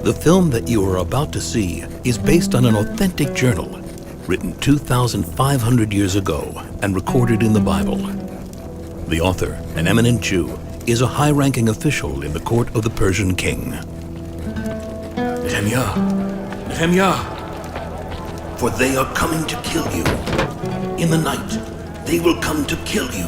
The film that you are about to see is based on an authentic journal written 2,500 years ago and recorded in the Bible. The author, an eminent Jew, is a high-ranking official in the court of the Persian king. Nehemiah, Nehemiah, for they are coming to kill you. In the night, they will come to kill you.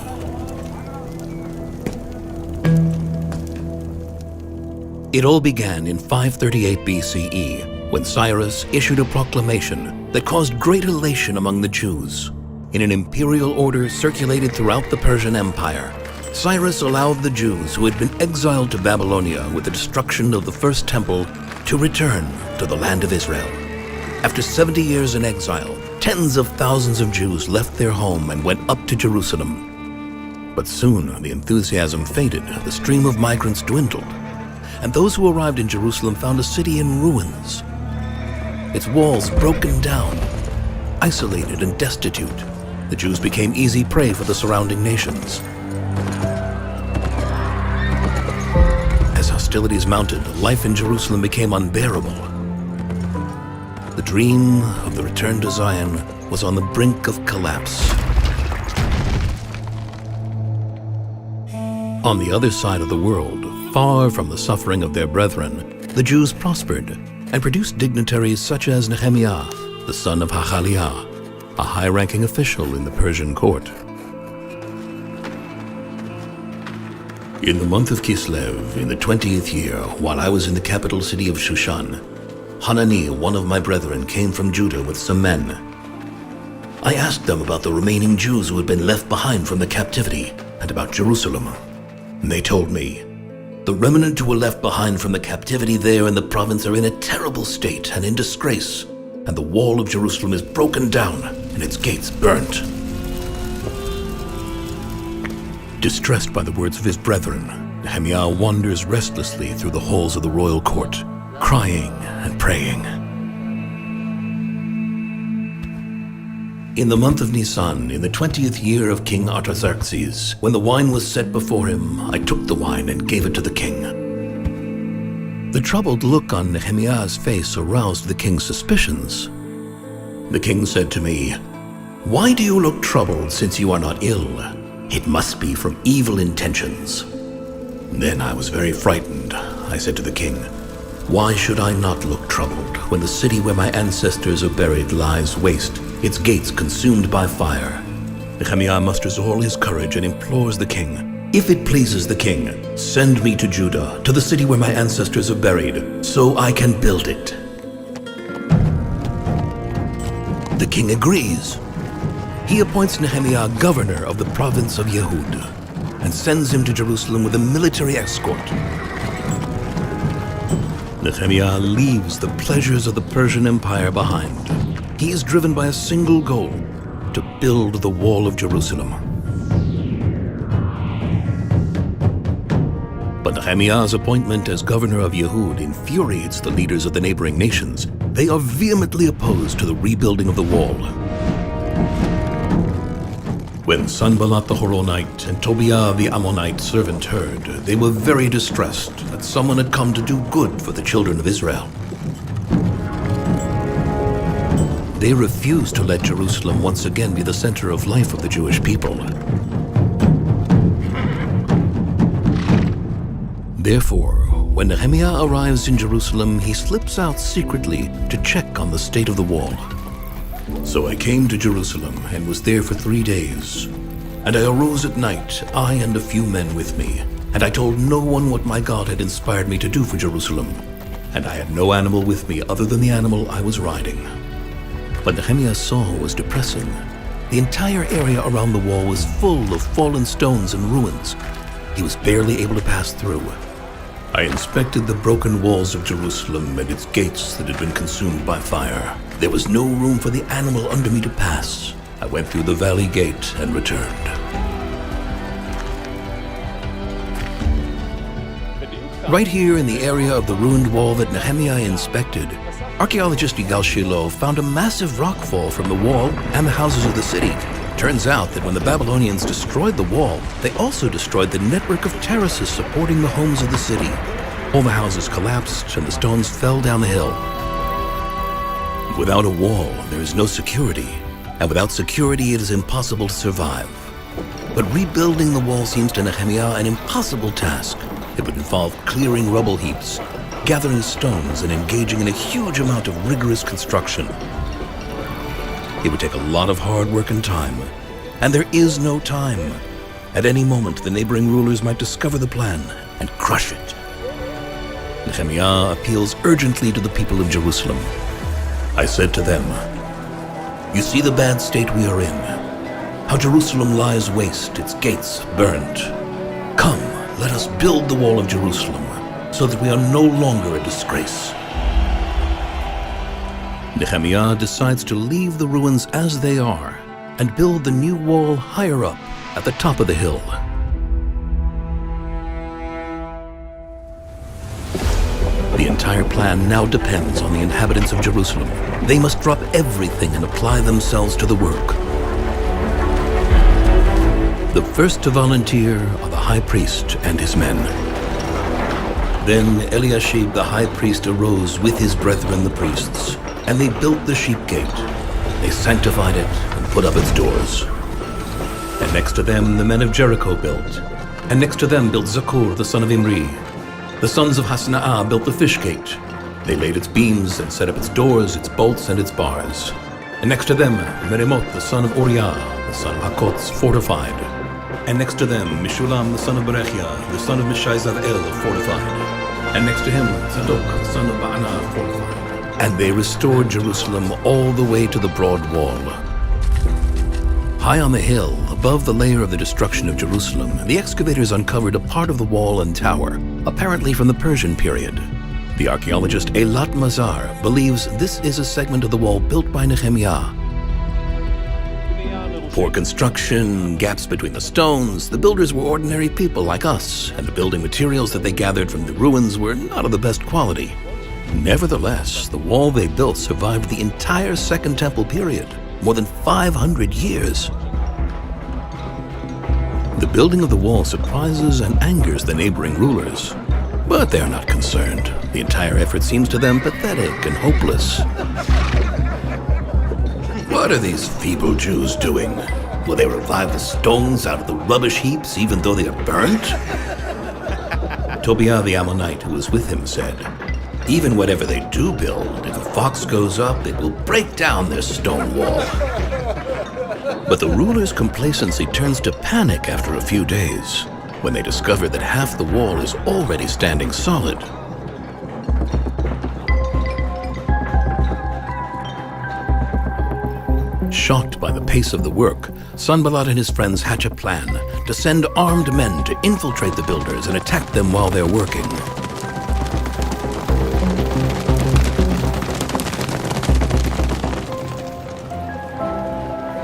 It all began in 538 BCE, when Cyrus issued a proclamation that caused great elation among the Jews. In an imperial order circulated throughout the Persian Empire, Cyrus allowed the Jews who had been exiled to Babylonia with the destruction of the First Temple to return to the land of Israel. After 70 years in exile, tens of thousands of Jews left their home and went up to Jerusalem. But soon the enthusiasm faded, the stream of migrants dwindled, and those who arrived in Jerusalem found a city in ruins, its walls broken down, isolated and destitute. The Jews became easy prey for the surrounding nations. As hostilities mounted, life in Jerusalem became unbearable. The dream of the return to Zion was on the brink of collapse. On the other side of the world, far from the suffering of their brethren, the Jews prospered and produced dignitaries such as Nehemiah, the son of Hacalias, a high-ranking official in the Persian court. In the month of Kislev, in the 20th year, while I was in the capital city of Shushan, Hanani, one of my brethren, came from Judah with some men. I asked them about the remaining Jews who had been left behind from the captivity and about Jerusalem. And they told me, the remnant who were left behind from the captivity there in the province are in a terrible state and in disgrace, and the wall of Jerusalem is broken down and its gates burnt. Distressed by the words of his brethren, Nehemiah wanders restlessly through the halls of the royal court, crying and praying. In the month of Nisan, in the 20th year of King Artaxerxes, when the wine was set before him, I took the wine and gave it to the king. The troubled look on Nehemiah's face aroused the king's suspicions. The king said to me, "Why do you look troubled since you are not ill? It must be from evil intentions." Then I was very frightened. I said to the king, "Why should I not look troubled when the city where my ancestors are buried lies waste, its gates consumed by fire?" Nehemiah musters all his courage and implores the king, "If it pleases the king, send me to Judah, to the city where my ancestors are buried, so I can build it." The king agrees. He appoints Nehemiah governor of the province of Yehud and sends him to Jerusalem with a military escort. Nehemiah leaves the pleasures of the Persian Empire behind. He is driven by a single goal: to build the wall of Jerusalem. But Nehemiah's appointment as governor of Yehud infuriates the leaders of the neighboring nations. They are vehemently opposed to the rebuilding of the wall. When Sanballat the Horonite and Tobiah the Ammonite servant heard, they were very distressed that someone had come to do good for the children of Israel. They refused to let Jerusalem once again be the center of life of the Jewish people. Therefore, when Nehemiah arrives in Jerusalem, he slips out secretly to check on the state of the wall. So I came to Jerusalem and was there for 3 days. And I arose at night, I and a few men with me, and I told no one what my God had inspired me to do for Jerusalem. And I had no animal with me other than the animal I was riding. What Nehemiah saw was depressing. The entire area around the wall was full of fallen stones and ruins. He was barely able to pass through. I inspected the broken walls of Jerusalem and its gates that had been consumed by fire. There was no room for the animal under me to pass. I went through the valley gate and returned. Right here in the area of the ruined wall that Nehemiah inspected, archaeologist Yigal Shiloh found a massive rockfall from the wall and the houses of the city. Turns out that when the Babylonians destroyed the wall, they also destroyed the network of terraces supporting the homes of the city. All the houses collapsed and the stones fell down the hill. Without a wall, there is no security, and without security, it is impossible to survive. But rebuilding the wall seems to Nehemiah an impossible task. It would involve clearing rubble heaps, gathering stones, and engaging in a huge amount of rigorous construction. It would take a lot of hard work and time, and there is no time. At any moment, the neighboring rulers might discover the plan and crush it. Nehemiah appeals urgently to the people of Jerusalem. I said to them, "You see the bad state we are in, how Jerusalem lies waste, its gates burned. Come, let us build the wall of Jerusalem, so that we are no longer a disgrace." Nehemiah decides to leave the ruins as they are and build the new wall higher up at the top of the hill. The entire plan now depends on the inhabitants of Jerusalem. They must drop everything and apply themselves to the work. The first to volunteer are the high priest and his men. Then Eliashib the high priest arose with his brethren the priests, and they built the sheep gate. They sanctified it and put up its doors. And next to them the men of Jericho built, and next to them built Zakur the son of Imri. The sons of Hasnaah built the fish gate. They laid its beams and set up its doors, its bolts, and its bars. And next to them Merimot the son of Uriah, the son of Hakotz, fortified. And next to them Mishulam the son of Berechia, the son of Mishai-Zabel, fortified. And next to him Zadok the son of Baana, fortified. And they restored Jerusalem all the way to the broad wall. High on the hill, above the layer of the destruction of Jerusalem, the excavators uncovered a part of the wall and tower, apparently from the Persian period. The archaeologist Eilat Mazar believes this is a segment of the wall built by Nehemiah. Poor construction, gaps between the stones, the builders were ordinary people like us, and the building materials that they gathered from the ruins were not of the best quality. Nevertheless, the wall they built survived the entire Second Temple period, more than 500 years. The building of the wall surprises and angers the neighboring rulers, but they are not concerned. The entire effort seems to them pathetic and hopeless. What are these feeble Jews doing? Will they revive the stones out of the rubbish heaps even though they are burnt? Tobiah the Ammonite, who was with him, said, "Even whatever they do build, if a fox goes up, it will break down their stone wall." But the ruler's complacency turns to panic after a few days, when they discover that half the wall is already standing solid. Shocked by the pace of the work, Sanballat and his friends hatch a plan to send armed men to infiltrate the builders and attack them while they're working.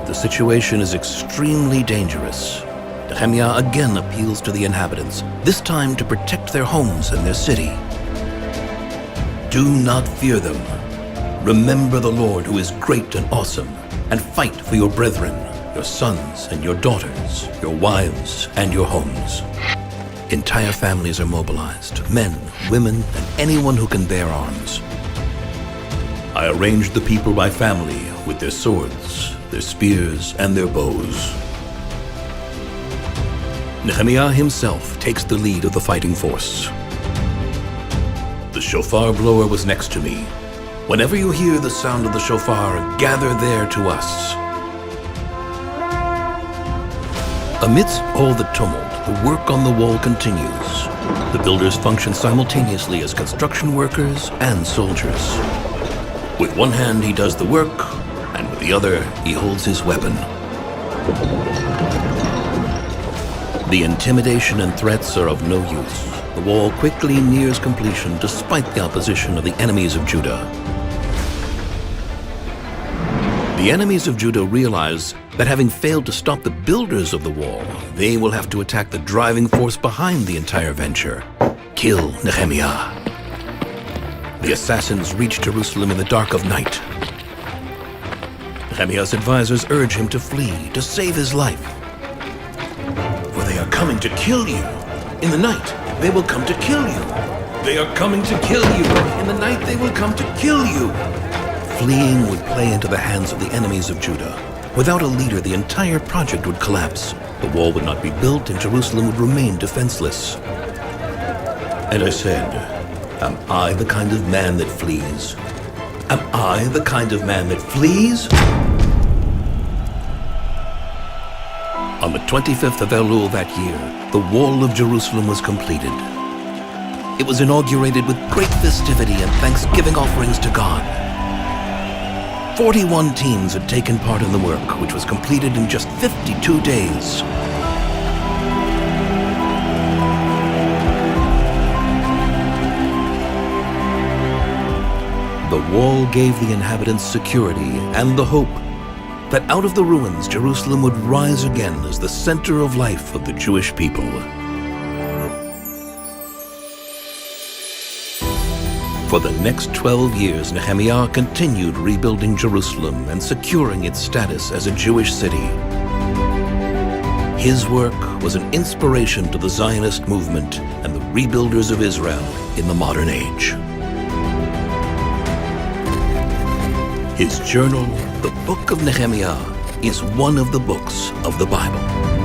The situation is extremely dangerous. Nehemiah again appeals to the inhabitants, this time to protect their homes and their city. Do not fear them. Remember the Lord who is great and awesome, and fight for your brethren, your sons and your daughters, your wives and your homes. Entire families are mobilized, men, women, and anyone who can bear arms. I arranged the people by family with their swords, their spears, and their bows. Nehemiah himself takes the lead of the fighting force. The shofar blower was next to me. Whenever you hear the sound of the shofar, gather there to us. Amidst all the tumult, the work on the wall continues. The builders function simultaneously as construction workers and soldiers. With one hand he does the work, and with the other he holds his weapon. The intimidation and threats are of no use. The wall quickly nears completion despite the opposition of the enemies of Judah. The enemies of Judah realize that having failed to stop the builders of the wall, they will have to attack the driving force behind the entire venture. Kill Nehemiah. The assassins reach Jerusalem in the dark of night. Nehemiah's advisors urge him to flee, to save his life. For they are coming to kill you. In the night, they will come to kill you. They are coming to kill you. In the night they will come to kill you. Fleeing would play into the hands of the enemies of Judah. Without a leader, the entire project would collapse. The wall would not be built, and Jerusalem would remain defenseless. And I said, am I the kind of man that flees? Am I the kind of man that flees? On the 25th of Elul that year, the wall of Jerusalem was completed. It was inaugurated with great festivity and thanksgiving offerings to God. 41 teams had taken part in the work, which was completed in just 52 days. The wall gave the inhabitants security and the hope that out of the ruins Jerusalem would rise again as the center of life of the Jewish people. For the next 12 years, Nehemiah continued rebuilding Jerusalem and securing its status as a Jewish city. His work was an inspiration to the Zionist movement and the rebuilders of Israel in the modern age. His journal, the Book of Nehemiah, is one of the books of the Bible.